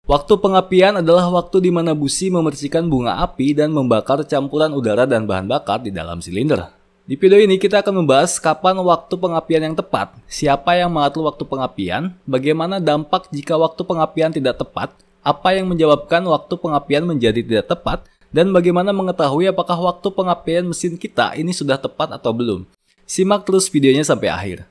Waktu pengapian adalah waktu di mana busi memercikan bunga api dan membakar campuran udara dan bahan bakar di dalam silinder. Di video ini kita akan membahas kapan waktu pengapian yang tepat, siapa yang mengatur waktu pengapian, bagaimana dampak jika waktu pengapian tidak tepat, apa yang menyebabkan waktu pengapian menjadi tidak tepat, dan bagaimana mengetahui apakah waktu pengapian mesin kita ini sudah tepat atau belum. Simak terus videonya sampai akhir.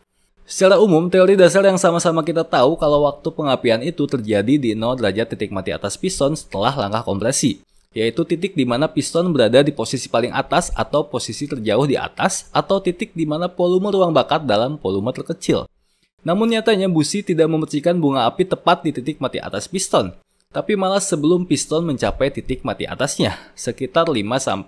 Secara umum, teori dasar yang sama-sama kita tahu kalau waktu pengapian itu terjadi di 0 derajat titik mati atas piston setelah langkah kompresi, yaitu titik di mana piston berada di posisi paling atas atau posisi terjauh di atas, atau titik di mana volume ruang bakar dalam volume terkecil. Namun nyatanya busi tidak memercikan bunga api tepat di titik mati atas piston, tapi malah sebelum piston mencapai titik mati atasnya, sekitar 5-15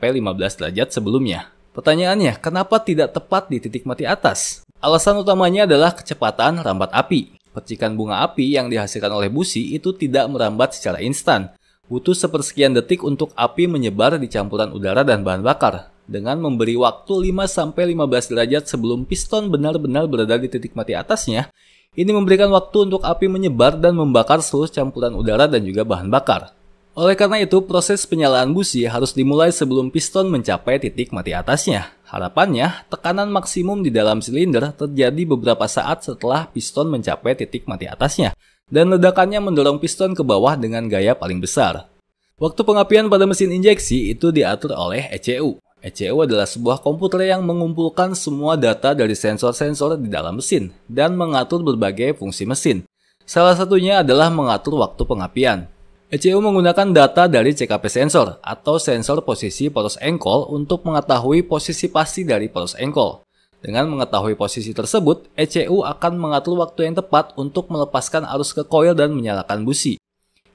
derajat sebelumnya. Pertanyaannya, kenapa tidak tepat di titik mati atas? Alasan utamanya adalah kecepatan rambat api. Percikan bunga api yang dihasilkan oleh busi itu tidak merambat secara instan. Butuh sepersekian detik untuk api menyebar di campuran udara dan bahan bakar. Dengan memberi waktu 5-15 derajat sebelum piston benar-benar berada di titik mati atasnya, ini memberikan waktu untuk api menyebar dan membakar seluruh campuran udara dan juga bahan bakar. Oleh karena itu, proses penyalaan busi harus dimulai sebelum piston mencapai titik mati atasnya. Harapannya, tekanan maksimum di dalam silinder terjadi beberapa saat setelah piston mencapai titik mati atasnya, dan ledakannya mendorong piston ke bawah dengan gaya paling besar. Waktu pengapian pada mesin injeksi itu diatur oleh ECU. ECU adalah sebuah komputer yang mengumpulkan semua data dari sensor-sensor di dalam mesin dan mengatur berbagai fungsi mesin. Salah satunya adalah mengatur waktu pengapian. ECU menggunakan data dari CKP sensor atau sensor posisi poros engkol untuk mengetahui posisi pasti dari poros engkol. Dengan mengetahui posisi tersebut, ECU akan mengatur waktu yang tepat untuk melepaskan arus ke koil dan menyalakan busi.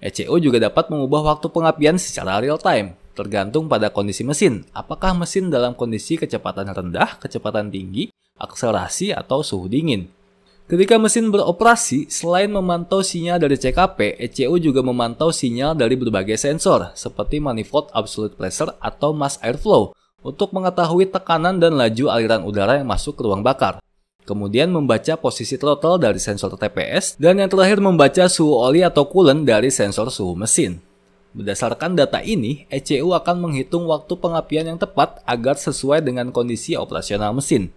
ECU juga dapat mengubah waktu pengapian secara real time, tergantung pada kondisi mesin. Apakah mesin dalam kondisi kecepatan rendah, kecepatan tinggi, akselerasi, atau suhu dingin. Ketika mesin beroperasi, selain memantau sinyal dari CKP, ECU juga memantau sinyal dari berbagai sensor, seperti manifold absolute pressure atau mass airflow, untuk mengetahui tekanan dan laju aliran udara yang masuk ke ruang bakar. Kemudian membaca posisi throttle dari sensor TPS, dan yang terakhir membaca suhu oli atau coolant dari sensor suhu mesin. Berdasarkan data ini, ECU akan menghitung waktu pengapian yang tepat agar sesuai dengan kondisi operasional mesin.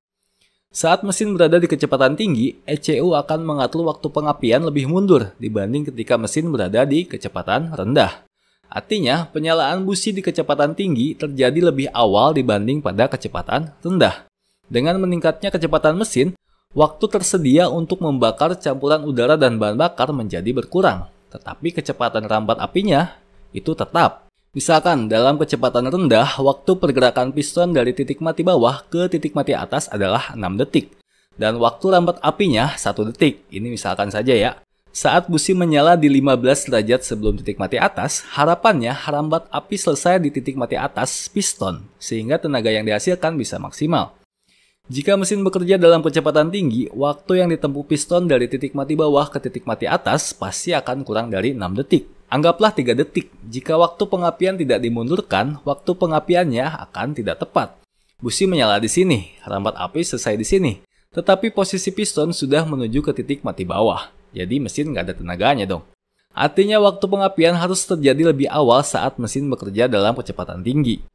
Saat mesin berada di kecepatan tinggi, ECU akan mengatur waktu pengapian lebih mundur dibanding ketika mesin berada di kecepatan rendah. Artinya, penyalaan busi di kecepatan tinggi terjadi lebih awal dibanding pada kecepatan rendah. Dengan meningkatnya kecepatan mesin, waktu tersedia untuk membakar campuran udara dan bahan bakar menjadi berkurang, tetapi kecepatan rambat apinya itu tetap. Misalkan dalam kecepatan rendah, waktu pergerakan piston dari titik mati bawah ke titik mati atas adalah 6 detik. Dan waktu rambat apinya 1 detik. Ini misalkan saja ya. Saat busi menyala di 15 derajat sebelum titik mati atas, harapannya rambat api selesai di titik mati atas piston, sehingga tenaga yang dihasilkan bisa maksimal. Jika mesin bekerja dalam kecepatan tinggi, waktu yang ditempuh piston dari titik mati bawah ke titik mati atas pasti akan kurang dari 6 detik. Anggaplah 3 detik. Jika waktu pengapian tidak dimundurkan, waktu pengapiannya akan tidak tepat. Busi menyala di sini, rambat api selesai di sini. Tetapi posisi piston sudah menuju ke titik mati bawah. Jadi mesin nggak ada tenaganya dong. Artinya waktu pengapian harus terjadi lebih awal saat mesin bekerja dalam kecepatan tinggi.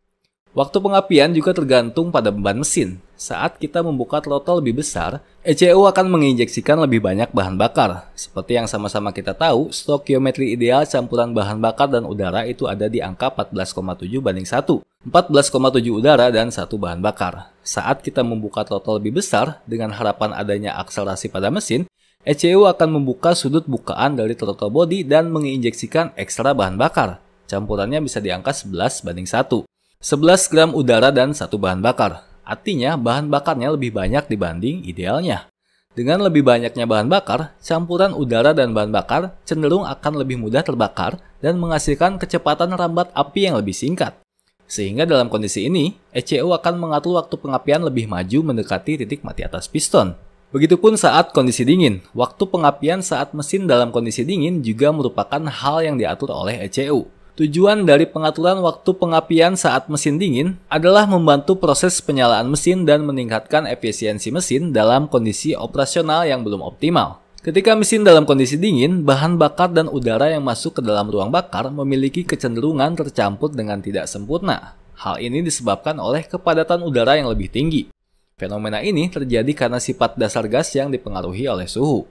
Waktu pengapian juga tergantung pada beban mesin. Saat kita membuka throttle lebih besar, ECU akan menginjeksikan lebih banyak bahan bakar. Seperti yang sama-sama kita tahu, stokiometri ideal campuran bahan bakar dan udara itu ada di angka 14,7 banding 1. 14,7 udara dan 1 bahan bakar. Saat kita membuka throttle lebih besar, dengan harapan adanya akselerasi pada mesin, ECU akan membuka sudut bukaan dari throttle body dan menginjeksikan ekstra bahan bakar. Campurannya bisa di angka 11 banding 1. 11 gram udara dan 1 bahan bakar. Artinya bahan bakarnya lebih banyak dibanding idealnya. Dengan lebih banyaknya bahan bakar, campuran udara dan bahan bakar cenderung akan lebih mudah terbakar dan menghasilkan kecepatan rambat api yang lebih singkat. Sehingga dalam kondisi ini, ECU akan mengatur waktu pengapian lebih maju mendekati titik mati atas piston. Begitupun saat kondisi dingin. Waktu pengapian saat mesin dalam kondisi dingin juga merupakan hal yang diatur oleh ECU. Tujuan dari pengaturan waktu pengapian saat mesin dingin adalah membantu proses penyalaan mesin dan meningkatkan efisiensi mesin dalam kondisi operasional yang belum optimal. Ketika mesin dalam kondisi dingin, bahan bakar dan udara yang masuk ke dalam ruang bakar memiliki kecenderungan tercampur dengan tidak sempurna. Hal ini disebabkan oleh kepadatan udara yang lebih tinggi. Fenomena ini terjadi karena sifat dasar gas yang dipengaruhi oleh suhu.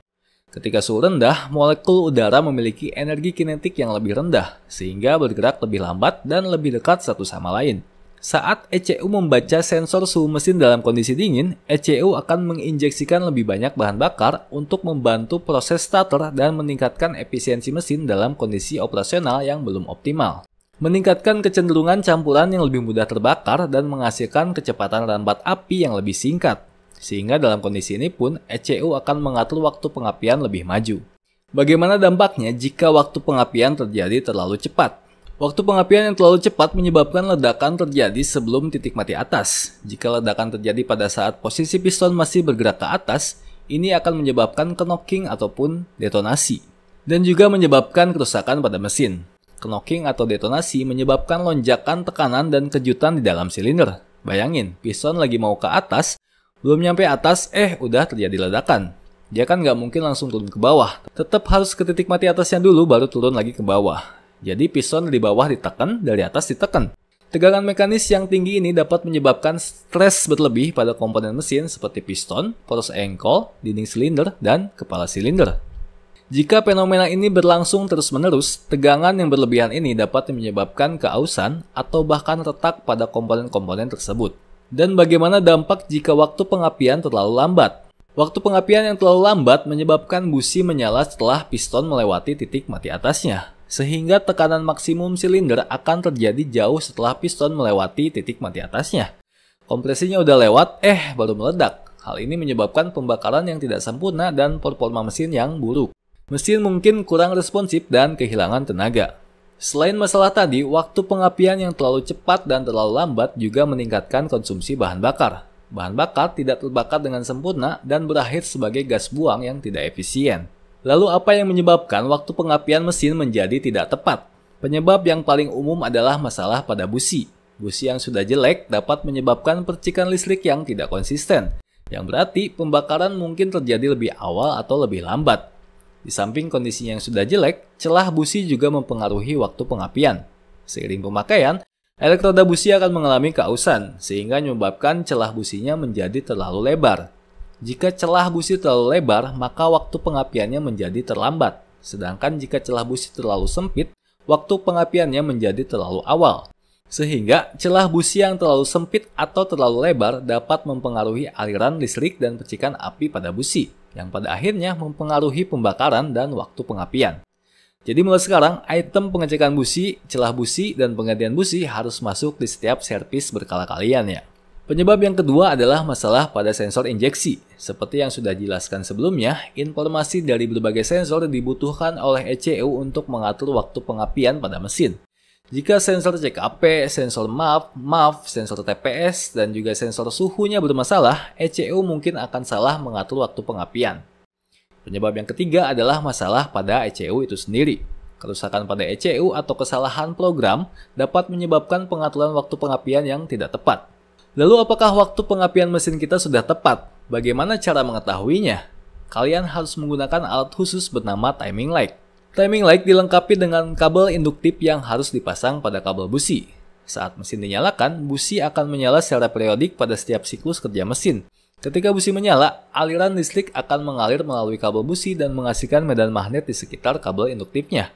Ketika suhu rendah, molekul udara memiliki energi kinetik yang lebih rendah, sehingga bergerak lebih lambat dan lebih dekat satu sama lain. Saat ECU membaca sensor suhu mesin dalam kondisi dingin, ECU akan menginjeksikan lebih banyak bahan bakar untuk membantu proses starter dan meningkatkan efisiensi mesin dalam kondisi operasional yang belum optimal. Meningkatkan kecenderungan campuran yang lebih mudah terbakar dan menghasilkan kecepatan rambat api yang lebih singkat. Sehingga dalam kondisi ini pun, ECU akan mengatur waktu pengapian lebih maju. Bagaimana dampaknya jika waktu pengapian terjadi terlalu cepat? Waktu pengapian yang terlalu cepat menyebabkan ledakan terjadi sebelum titik mati atas. Jika ledakan terjadi pada saat posisi piston masih bergerak ke atas, ini akan menyebabkan knocking ataupun detonasi. Dan juga menyebabkan kerusakan pada mesin. Knocking atau detonasi menyebabkan lonjakan tekanan dan kejutan di dalam silinder. Bayangin, piston lagi mau ke atas, belum nyampe atas, udah terjadi ledakan. Dia kan nggak mungkin langsung turun ke bawah. Tetap harus ke titik mati atasnya dulu, baru turun lagi ke bawah. Jadi piston di bawah ditekan, dari atas ditekan. Tegangan mekanis yang tinggi ini dapat menyebabkan stres berlebih pada komponen mesin seperti piston, poros engkol, dinding silinder, dan kepala silinder. Jika fenomena ini berlangsung terus-menerus, tegangan yang berlebihan ini dapat menyebabkan keausan atau bahkan retak pada komponen-komponen tersebut. Dan bagaimana dampak jika waktu pengapian terlalu lambat? Waktu pengapian yang terlalu lambat menyebabkan busi menyala setelah piston melewati titik mati atasnya. Sehingga tekanan maksimum silinder akan terjadi jauh setelah piston melewati titik mati atasnya. Kompresinya udah lewat, baru meledak. Hal ini menyebabkan pembakaran yang tidak sempurna dan performa mesin yang buruk. Mesin mungkin kurang responsif dan kehilangan tenaga. Selain masalah tadi, waktu pengapian yang terlalu cepat dan terlalu lambat juga meningkatkan konsumsi bahan bakar. Bahan bakar tidak terbakar dengan sempurna dan berakhir sebagai gas buang yang tidak efisien. Lalu apa yang menyebabkan waktu pengapian mesin menjadi tidak tepat? Penyebab yang paling umum adalah masalah pada busi. Busi yang sudah jelek dapat menyebabkan percikan listrik yang tidak konsisten. Yang berarti pembakaran mungkin terjadi lebih awal atau lebih lambat. Di samping kondisi yang sudah jelek, celah busi juga mempengaruhi waktu pengapian. Seiring pemakaian, elektroda busi akan mengalami keausan, sehingga menyebabkan celah businya menjadi terlalu lebar. Jika celah busi terlalu lebar, maka waktu pengapiannya menjadi terlambat. Sedangkan jika celah busi terlalu sempit, waktu pengapiannya menjadi terlalu awal. Sehingga celah busi yang terlalu sempit atau terlalu lebar dapat mempengaruhi aliran listrik dan percikan api pada busi, yang pada akhirnya mempengaruhi pembakaran dan waktu pengapian. Jadi mulai sekarang, item pengecekan busi, celah busi, dan penggantian busi harus masuk di setiap servis berkala kalian ya. Penyebab yang kedua adalah masalah pada sensor injeksi. Seperti yang sudah dijelaskan sebelumnya, informasi dari berbagai sensor dibutuhkan oleh ECU untuk mengatur waktu pengapian pada mesin. Jika sensor CKP, sensor MAF, sensor TPS, dan juga sensor suhunya bermasalah, ECU mungkin akan salah mengatur waktu pengapian. Penyebab yang ketiga adalah masalah pada ECU itu sendiri. Kerusakan pada ECU atau kesalahan program dapat menyebabkan pengaturan waktu pengapian yang tidak tepat. Lalu apakah waktu pengapian mesin kita sudah tepat? Bagaimana cara mengetahuinya? Kalian harus menggunakan alat khusus bernama timing light. Timing light dilengkapi dengan kabel induktif yang harus dipasang pada kabel busi. Saat mesin dinyalakan, busi akan menyala secara periodik pada setiap siklus kerja mesin. Ketika busi menyala, aliran listrik akan mengalir melalui kabel busi dan menghasilkan medan magnet di sekitar kabel induktifnya.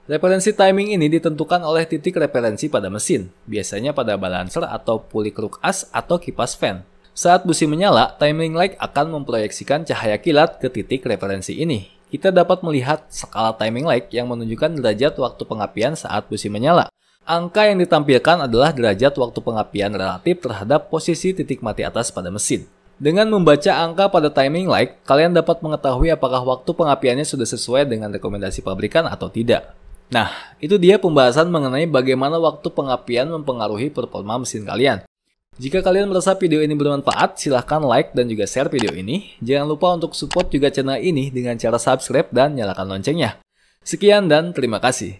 Referensi timing ini ditentukan oleh titik referensi pada mesin, biasanya pada balancer atau puli kruk as atau kipas fan. Saat busi menyala, timing light akan memproyeksikan cahaya kilat ke titik referensi ini. Kita dapat melihat skala timing light yang menunjukkan derajat waktu pengapian saat busi menyala. Angka yang ditampilkan adalah derajat waktu pengapian relatif terhadap posisi titik mati atas pada mesin. Dengan membaca angka pada timing light, kalian dapat mengetahui apakah waktu pengapiannya sudah sesuai dengan rekomendasi pabrikan atau tidak. Nah, itu dia pembahasan mengenai bagaimana waktu pengapian mempengaruhi performa mesin kalian. Jika kalian merasa video ini bermanfaat, silahkan like dan juga share video ini. Jangan lupa untuk support juga channel ini dengan cara subscribe dan nyalakan loncengnya. Sekian dan terima kasih.